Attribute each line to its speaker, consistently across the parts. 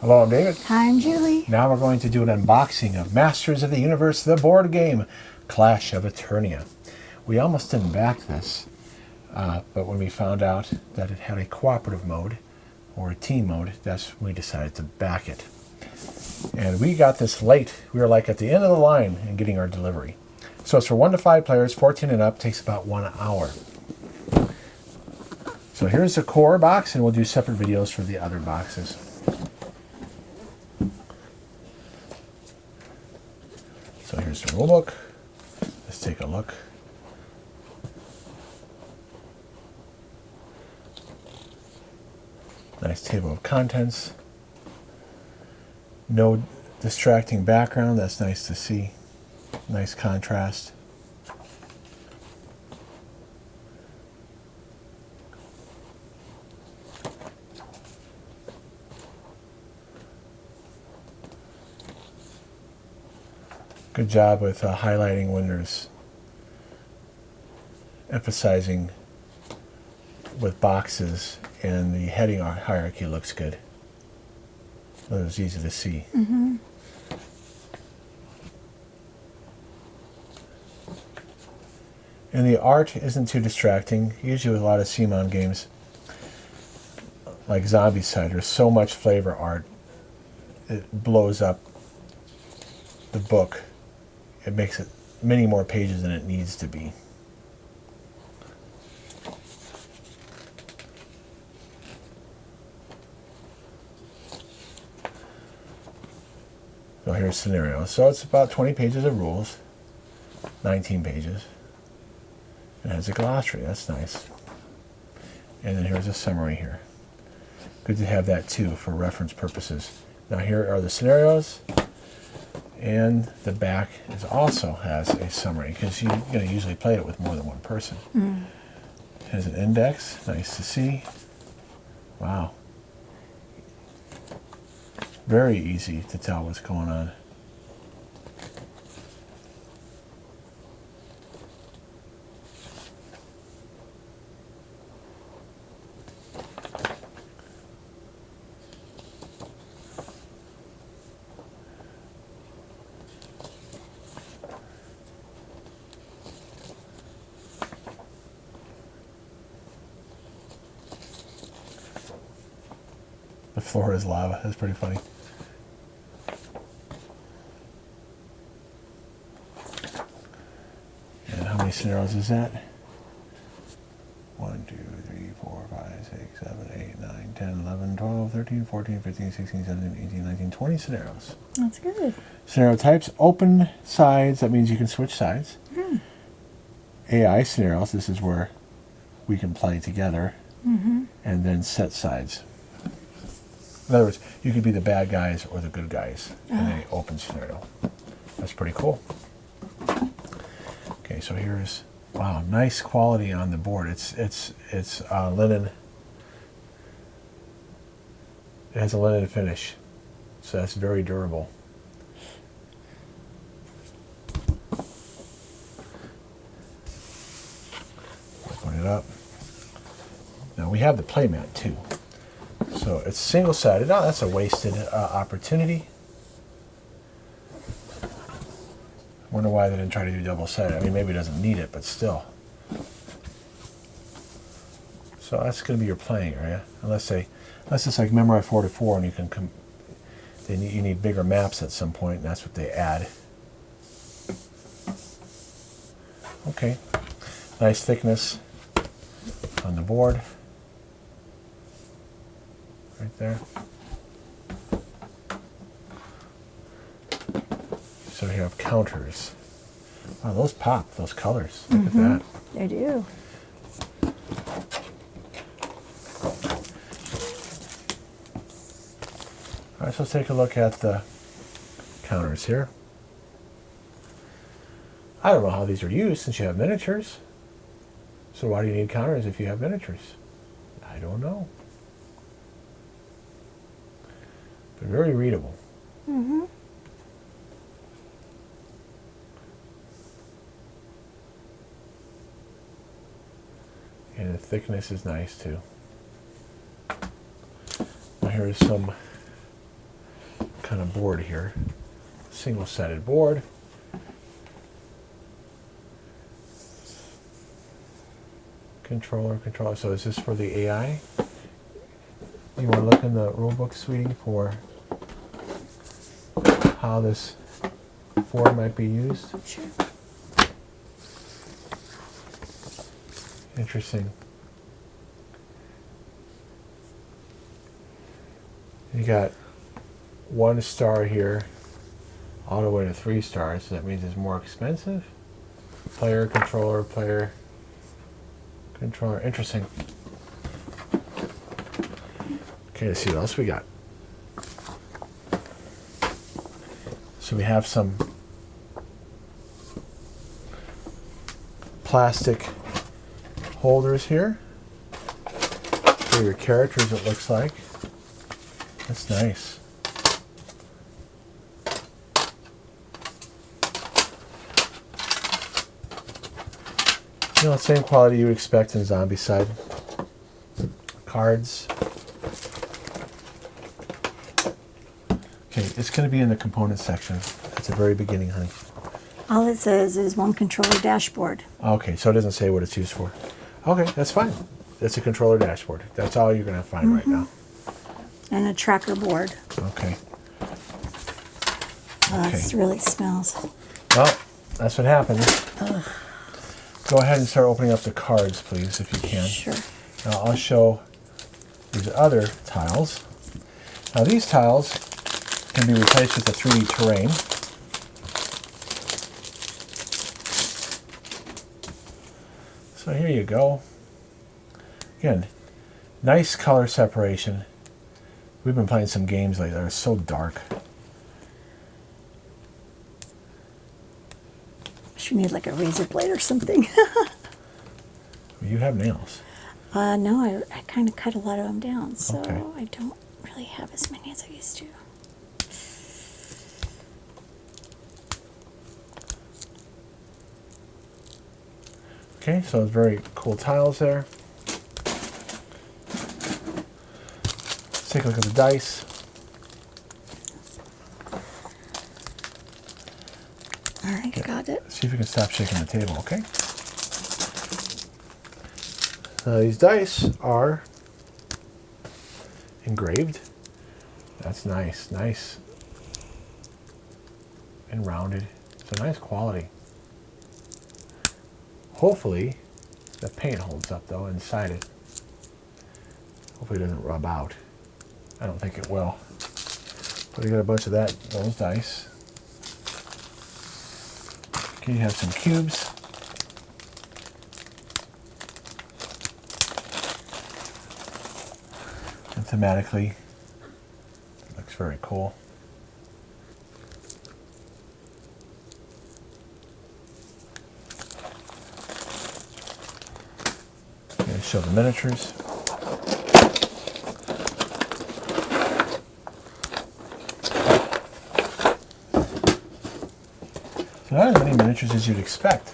Speaker 1: Hello, I'm David.
Speaker 2: Hi, I'm Julie.
Speaker 1: Now we're going to do an unboxing of Masters of the Universe, the board game, Clash of Eternia. We almost didn't back this, but when we found out that it had a cooperative mode, or a team mode, that's when we decided to back it. And we got this late. We were like at the end of the line in getting our delivery. So it's for 1 to 5 players, 14 and up, takes about 1 hour. So here's the core box, and we'll do separate videos for the other boxes. So here's the rule book. Let's take a look. Nice table of contents. No distracting background. That's nice to see. Nice contrast. Good job with highlighting when there's emphasizing with boxes, and the heading hierarchy looks good. It was easy to see.
Speaker 2: Mm-hmm.
Speaker 1: And the art isn't too distracting. Usually with a lot of HeMan games, like Zombicide, there's so much flavor art. It blows up the book. It makes it many more pages than it needs to be. So here's scenarios. So it's about 20 pages of rules, 19 pages. It has a glossary, that's nice. And then here's a summary here. Good to have that too for reference purposes. Now here are the scenarios, and the back also has a summary because you're going to usually play it with more than one person. Mm. It has an index, nice to see. Wow. Very easy to tell what's going on. The floor is lava. That's pretty funny. And how many scenarios is that? 1, 2, 3, 4, 5, 6, 7, 8, 9, 10, 11, 12, 13, 14, 15, 16, 17, 18, 19, 20 scenarios.
Speaker 2: That's good.
Speaker 1: Scenario types, open sides. That means you can switch sides. Mm. AI scenarios. This is where we can play together. Mm-hmm. And then set sides. In other words, you could be the bad guys or the good guys in an open scenario. That's pretty cool. Okay, so here's, wow, nice quality on the board. It's linen. It has a linen finish, so that's very durable. Open it up. Now we have the playmat too. So it's single-sided. Oh, that's a wasted opportunity. Wonder why they didn't try to do double-sided. I mean, maybe it doesn't need it, but still. So that's going to be your playing area, unless it's like Memory 4 to 4, and you can you need bigger maps at some point, and that's what they add. Okay, nice thickness on the board. Right there. So you have counters. Wow, those pop, those colors. Look at that.
Speaker 2: They do.
Speaker 1: All right, so let's take a look at the counters here. I don't know how these are used since you have miniatures. So why do you need counters if you have miniatures? I don't know. But very readable. Mm-hmm. And the thickness is nice too. Now here's some kind of board here. Single-sided board. Controller. So is this for the AI? You want to look in the rulebook, sweetie, for how this board might be used?
Speaker 2: Sure.
Speaker 1: Interesting. You got 1 star here, all the way to 3 stars. So that means it's more expensive. Player, controller, player, controller. Interesting. Okay, let's see what else we got. So we have some plastic holders here for your characters, it looks like. That's nice. You know, the same quality you would expect in Zombicide. Cards. Okay, it's going to be in the components section at the very beginning, honey.
Speaker 2: All it says is 1 controller dashboard.
Speaker 1: Okay, so it doesn't say what it's used for. Okay, that's fine. It's a controller dashboard. That's all you're going to find right now.
Speaker 2: And a tracker board.
Speaker 1: Okay.
Speaker 2: Oh, this really smells.
Speaker 1: Well, that's what happens. Go ahead and start opening up the cards, please, if you can.
Speaker 2: Sure.
Speaker 1: Now I'll show these other tiles. Now these tiles can be replaced with a 3D terrain. So here you go. Again, nice color separation. We've been playing some games lately that are so dark.
Speaker 2: You need like a razor blade or something.
Speaker 1: You have nails.
Speaker 2: No, I kind of cut a lot of them down, so
Speaker 1: Okay.
Speaker 2: I don't really have as many as I used to.
Speaker 1: Okay, so very cool tiles there. Let's take a look at the dice.
Speaker 2: All right, got it.
Speaker 1: See if you can stop shaking the table, okay? These dice are engraved. That's nice, nice and rounded. It's a nice quality. Hopefully the paint holds up though inside it. Hopefully it doesn't rub out. I don't think it will. But you got a bunch of those dice. Okay, you have some cubes. And thematically, it looks very cool. Okay, show the miniatures. So not as many miniatures as you'd expect.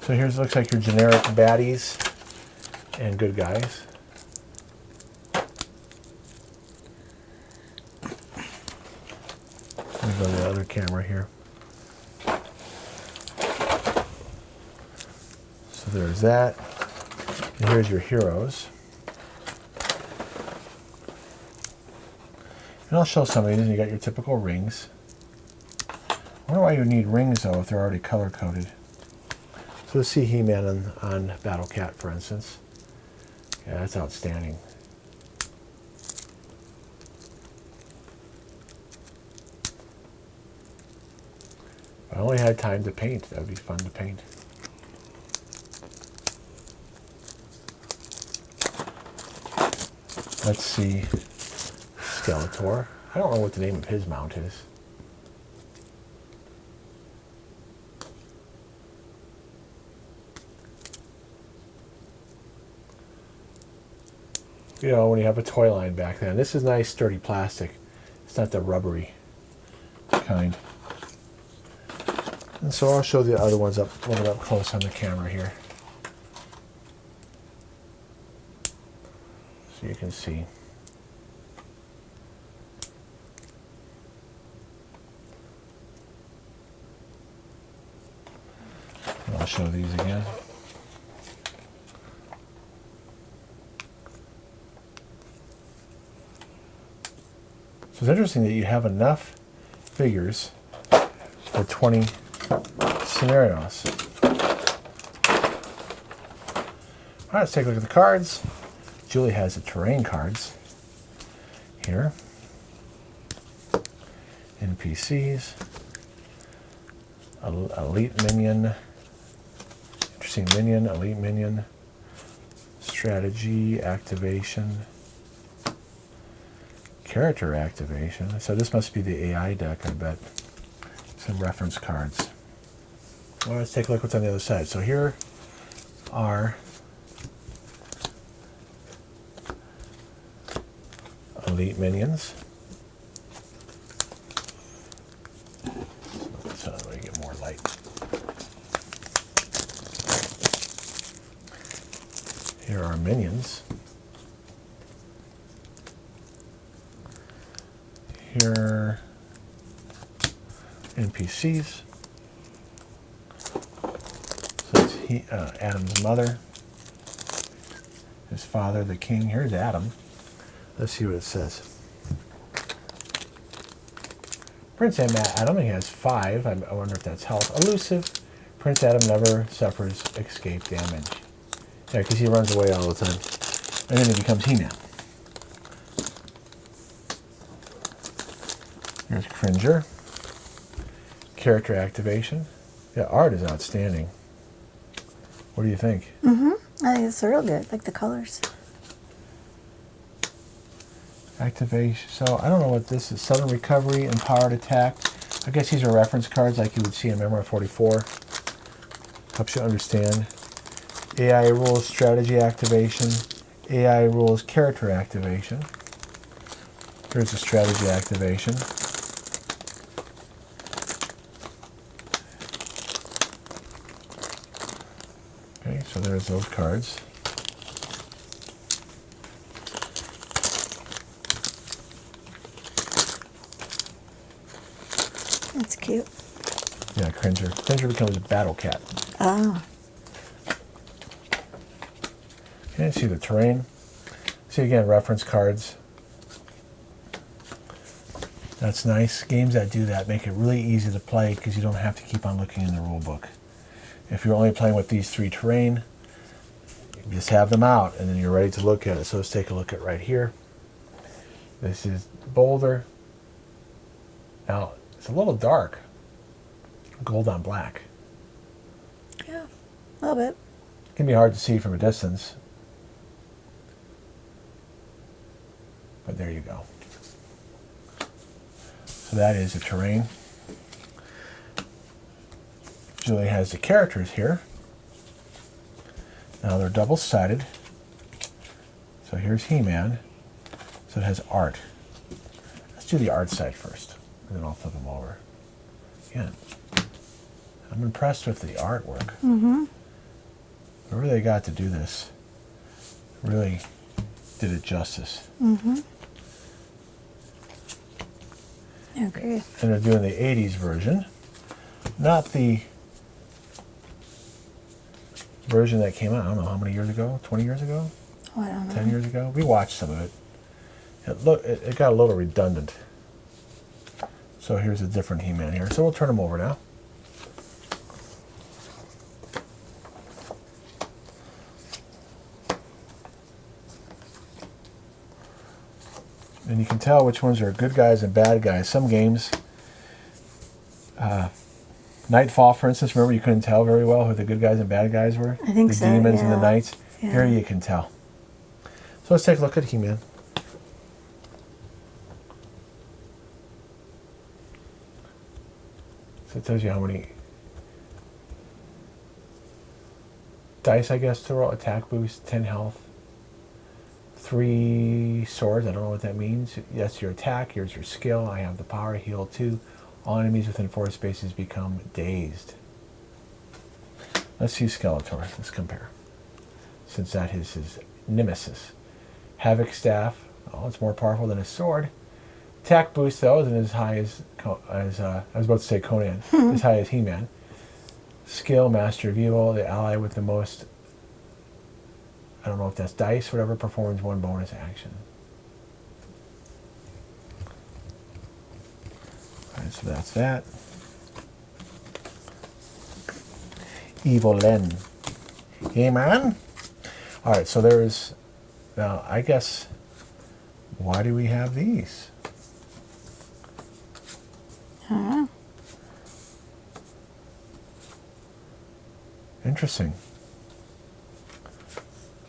Speaker 1: So here's looks like your generic baddies and good guys. Let me go to the other camera here. So there's that. And here's your heroes. And I'll show some of these. You got your typical rings. I wonder why you need rings though if they're already color coded. So let's see HeMan on Battle Cat, for instance. Yeah, that's outstanding. If I only had time to paint, that would be fun to paint. Let's see Skeletor. I don't know what the name of his mount is. You know, when you have a toy line back then. This is nice, sturdy plastic. It's not the rubbery kind. And so I'll show the other ones up a little up close on the camera here. so you can see. And I'll show these again. So it's interesting that you have enough figures for 20 scenarios. All right, let's take a look at the cards. Julie has the terrain cards here. NPCs. Elite minion. Interesting minion, elite minion. Strategy, activation. Character activation. So this must be the AI deck, I bet. Some reference cards. Well, let's take a look what's on the other side. So here are elite minions. So let me get more light. Here are minions. Here are NPCs. So it's Adam's mother, his father, the king. Here's Adam. Let's see what it says. Prince Adam, he has 5. I wonder if that's health. Elusive. Prince Adam never suffers escape damage. Yeah, because he runs away all the time. And then he becomes HeMan. Here's Cringer. Character activation. Yeah, art is outstanding. What do you think?
Speaker 2: Mm-hmm. I think it's real good. Like the colors.
Speaker 1: Activation. So I don't know what this is. Sudden recovery, empowered attack. I guess these are reference cards like you would see in Memoir 44. Helps you understand. AI rules strategy activation. AI rules character activation. Here's the strategy activation. Okay, so there's those cards.
Speaker 2: That's cute.
Speaker 1: Yeah, Cringer. Cringer becomes a battle cat.
Speaker 2: Oh.
Speaker 1: Okay, see the terrain. See again, reference cards. That's nice. Games that do that make it really easy to play because you don't have to keep on looking in the rule book. If you're only playing with these 3 terrain, you just have them out and then you're ready to look at it. So let's take a look at right here. This is Boulder. Now, it's a little dark. Gold on black.
Speaker 2: Yeah, a little bit.
Speaker 1: It can be hard to see from a distance. But there you go. So that is the terrain. Julie has the characters here. Now they're double-sided. So here's HeMan. So it has art. Let's do the art side first, and then I'll flip them over. Yeah. I'm impressed with the artwork.
Speaker 2: Mm-hmm.
Speaker 1: Whoever they got to do this really did it justice.
Speaker 2: Mm-hmm. I agree.
Speaker 1: And they're doing the 80s version, not the version that came out, I don't know how many years ago, 20 years ago?
Speaker 2: Oh, I don't know.
Speaker 1: 10 years ago? We watched some of it. It got a little redundant. So here's a different HeMan here. So we'll turn them over now. And you can tell which ones are good guys and bad guys. Some games, Nightfall, for instance, remember you couldn't tell very well who the good guys and bad guys were?
Speaker 2: I think
Speaker 1: the
Speaker 2: so,
Speaker 1: demons and the
Speaker 2: yeah.
Speaker 1: knights.
Speaker 2: Yeah.
Speaker 1: Here you can tell. So let's take a look at HeMan. So it tells you how many dice, I guess, to roll. Attack boost, 10 health. 3 swords, I don't know what that means. That's your attack, here's your skill. I have the power, heal 2. All enemies within 4 spaces become dazed. Let's see Skeletor, let's compare. Since that is his nemesis. Havoc Staff. Oh, it's more powerful than his sword. Attack boost, though, isn't as high as I was about to say Conan, as high as HeMan. Skill, Master of Evil, the ally with the most, I don't know if that's dice, whatever, performs one bonus action. Alright, so that's that. Evil-Lyn. HeMan? Alright, so there's, now I guess, why do we have these? Interesting.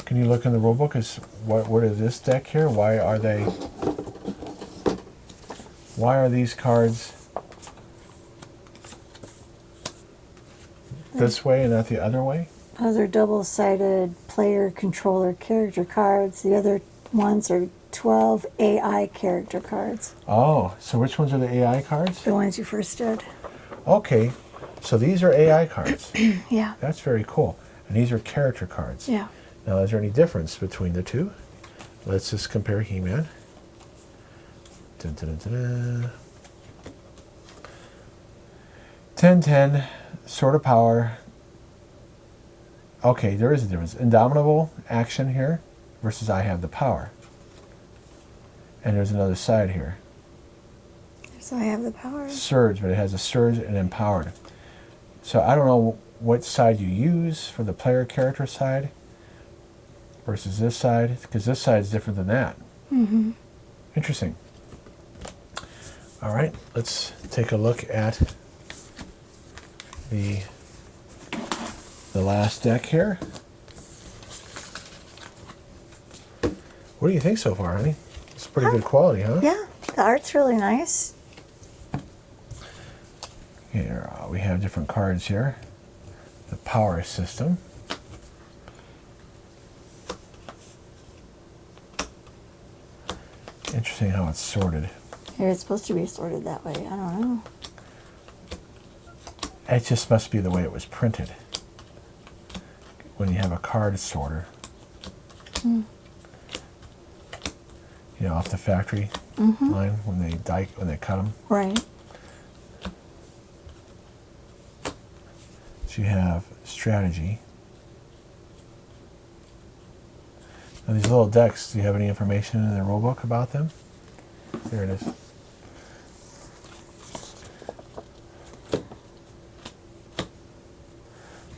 Speaker 1: Can you look in the rulebook? What is this deck here? Why are these cards this way and not the other way?
Speaker 2: Those are double-sided player controller character cards. The other ones are 12 AI character cards.
Speaker 1: Oh, so which ones are the AI cards?
Speaker 2: The ones you first did.
Speaker 1: Okay, so these are AI cards.
Speaker 2: Yeah.
Speaker 1: That's very cool. And these are character cards.
Speaker 2: Yeah.
Speaker 1: Now, is there any difference between the two? Let's just compare HeMan. Dun, dun, dun, dun, dun. 10-10, Sword of Power. Okay, there is a difference. Indomitable action here versus I have the power. And there's another side here.
Speaker 2: So I have the power.
Speaker 1: Surge, but it has a surge and empowered. So I don't know what side you use for the player character side versus this side, because this side is different than that.
Speaker 2: Mm-hmm.
Speaker 1: Interesting. All right, let's take a look at the last deck here. What do you think so far, honey? It's pretty good quality, huh?
Speaker 2: Yeah, the art's really nice.
Speaker 1: Here we have different cards here. The power system. Interesting how it's sorted.
Speaker 2: Here, it's supposed to be sorted that way. I don't know.
Speaker 1: It just must be the way it was printed. When you have a card sorter. You know, off the factory line when they cut them.
Speaker 2: Right.
Speaker 1: So you have strategy. Now these little decks, do you have any information in the rulebook about them? There it is.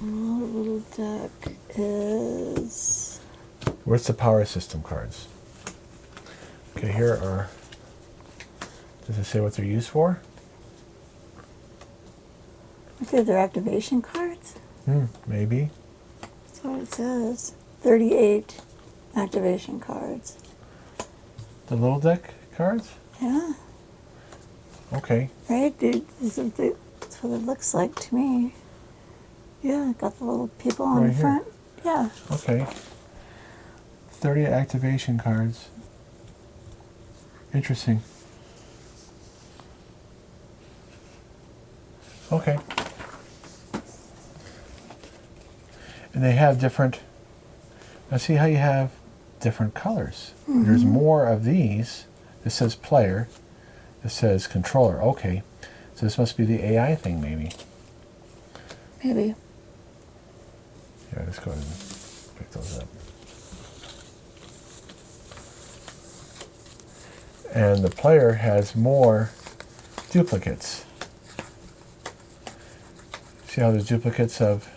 Speaker 2: Little deck is...
Speaker 1: Where's the power system cards? Okay, here are... Does it say what they're used for?
Speaker 2: I think they're activation cards.
Speaker 1: Maybe.
Speaker 2: That's what it says. 38 activation cards.
Speaker 1: The little deck cards?
Speaker 2: Yeah.
Speaker 1: Okay.
Speaker 2: Right? That's what it looks like to me. Yeah, got the little people on
Speaker 1: Right
Speaker 2: the
Speaker 1: here.
Speaker 2: front. Yeah.
Speaker 1: Okay. 30 activation cards. Interesting. Okay. And they have different... Now see how you have different colors. There's more of these. This says player. This says controller. Okay. So this must be the AI thing, maybe.
Speaker 2: Maybe.
Speaker 1: Yeah, let's go ahead and pick those up. And the player has more duplicates. See how there's duplicates of...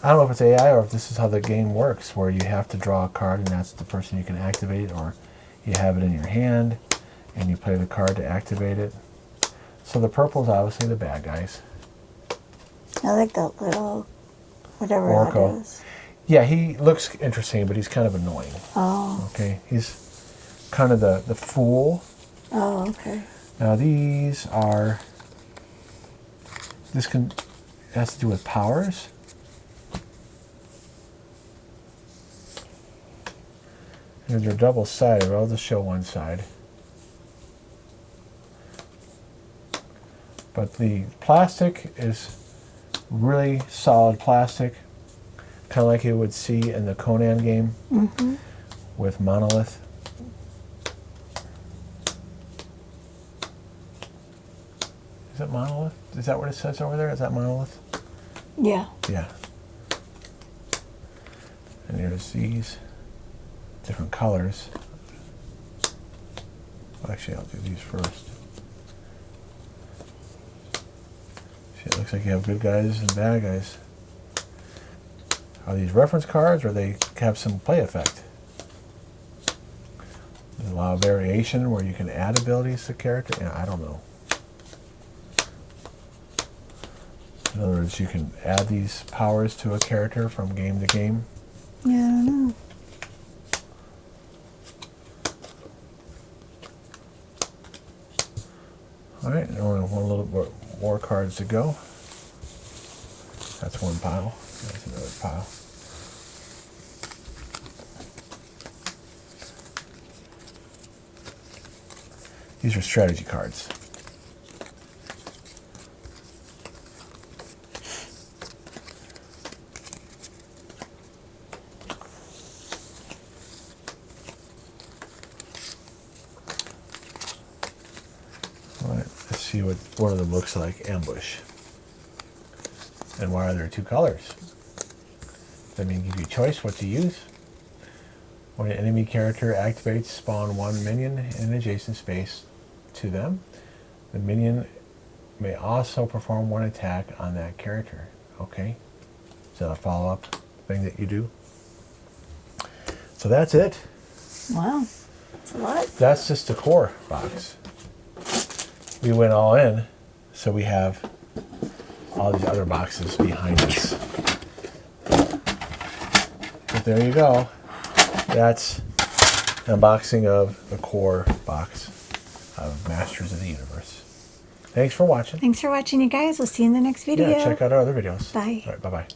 Speaker 1: I don't know if it's AI or if this is how the game works, where you have to draw a card and that's the person you can activate, or you have it in your hand and you play the card to activate it. So the purple's obviously the bad guys.
Speaker 2: I like that little whatever
Speaker 1: Orko.
Speaker 2: that is.
Speaker 1: Yeah, he looks interesting, but he's kind of annoying.
Speaker 2: Oh.
Speaker 1: Okay, he's kind of the fool.
Speaker 2: Oh, okay.
Speaker 1: Now these are... This has to do with powers. And they're double-sided, but I'll just show one side. But the plastic is Really solid plastic, kind of like you would see in the Conan game with Monolith. Is it Monolith? Is that what it says over there? Is that Monolith?
Speaker 2: Yeah.
Speaker 1: Yeah. And there's these different colors. Well, actually, I'll do these first. See, it looks like you have good guys and bad guys. Are these reference cards, or they have some play effect? There's a lot of variation where you can add abilities to character. Yeah, I don't know. In other words, you can add these powers to a character from game to game.
Speaker 2: Yeah, I don't know.
Speaker 1: All right, and only one little bit more cards to go. That's one pile. That's another pile. These are strategy cards. All right, let's see what one of them looks like. Ambush. And why are there two colors? Does that mean give you a choice what to use? When an enemy character activates, spawn one minion in an adjacent space to them. The minion may also perform one attack on that character. Okay. Is that a follow-up thing that you do? So that's it.
Speaker 2: Wow. That's a lot.
Speaker 1: That's just the core box. We went all in, so we have all these other boxes behind us. But there you go. That's an unboxing of the core box of Masters of the Universe. Thanks for watching.
Speaker 2: Thanks for watching, you guys. We'll see you in the next video.
Speaker 1: Yeah, check out our other videos.
Speaker 2: Bye.
Speaker 1: All right, bye-bye.